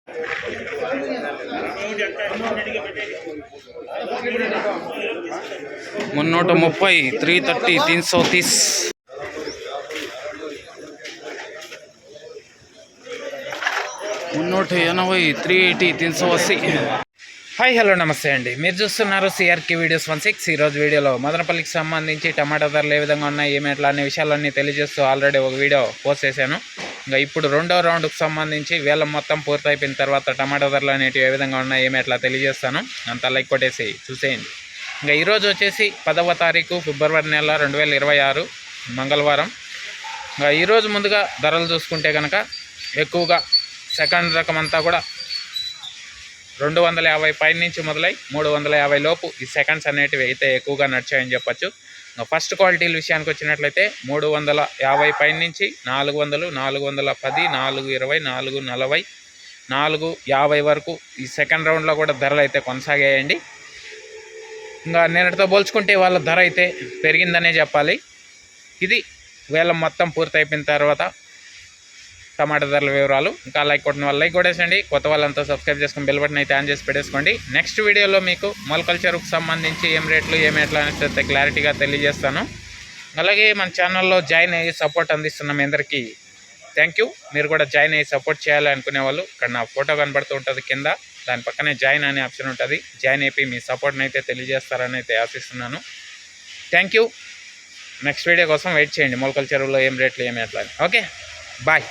₹330, 330, 330. ₹380, 380, 380. Hi hello నమస్తే అండి. మీరు చూస్తున్నారు సిఆర్కే వీడియోస్ 16. ఈరోజు వీడియోలో మదనపల్లికి సంబంధించి టమాటా ధరలు ఏ విధంగా ఉన్నాయి, ఏమేట్లా అనే విషయాలన్నీ తెలియజేస్తూ ఆల్రెడీ ఒక వీడియో పోస్ట్ చేశాను. ఇంకా ఇప్పుడు రెండో రౌండ్కి సంబంధించి వేలం మొత్తం పూర్తయిపోయిన తర్వాత టమాటా ధరలు అనేటివి ఏ విధంగా ఉన్నాయి, ఏమేట్లా తెలియజేస్తాను. అంతా లైక్ కొట్టేసి చూసేయండి. ఇంకా ఈరోజు వచ్చేసి 10వ తారీఖు ఫిబ్రవరి నెల 2026 మంగళవారం. ఇంకా ఈరోజు ముందుగా ధరలు చూసుకుంటే కనుక ఎక్కువగా సెకండ్ రకం అంతా కూడా 250 పైన నుంచి మొదలై 350 లోపు ఈ సెకండ్స్ అనేటివి అయితే ఎక్కువగా నడిచాయని చెప్పచ్చు. ఫస్ట్ క్వాలిటీల విషయానికి వచ్చినట్లయితే 350 పైన నుంచి 400, 410, 420, 440, 450 వరకు ఈ సెకండ్ రౌండ్లో కూడా ధరలు అయితే కొనసాగాయండి. ఇంకా నిన్నటితో పోల్చుకుంటే వాళ్ళ ధర అయితే పెరిగిందనే చెప్పాలి. ఇది వేలం మొత్తం పూర్తయిపోయిన తర్వాత టమాటా ధరల వివరాలు. ఇంకా లైక్ కొట్టిన వాళ్ళు లైక్ కొట్టేసండి, కొత్త వాళ్ళంతా సబ్స్క్రైబ్ చేసుకుని బెల్ బటన్ అయితే ఆన్ చేసి పెట్టేసుకోండి. నెక్స్ట్ వీడియోలో మీకు మొలకల్చర్కు సంబంధించి ఏం రేట్లు ఏమేట్లా అనేది క్లారిటీగా తెలియజేస్తాను. అలాగే మన ఛానల్లో జాయిన్ అయ్యి సపోర్ట్ అందిస్తున్న మీ అందరికీ థ్యాంక్ యూ. మీరు కూడా జాయిన్ అయ్యి సపోర్ట్ చేయాలి అనుకునే వాళ్ళు ఇక్కడ నా ఫోటో కనబడుతూ ఉంటుంది కింద, దాని పక్కనే జాయిన్ అనే ఆప్షన్ ఉంటుంది. జాయిన్ అయిపోయి మీ సపోర్ట్ని అయితే తెలియజేస్తారని అయితే ఆశిస్తున్నాను. Thank you. నెక్స్ట్ వీడియో కోసం వెయిట్ చేయండి, మొలకల చెరువులో ఏం రేట్లు ఏమేట్లా. Okay, bye.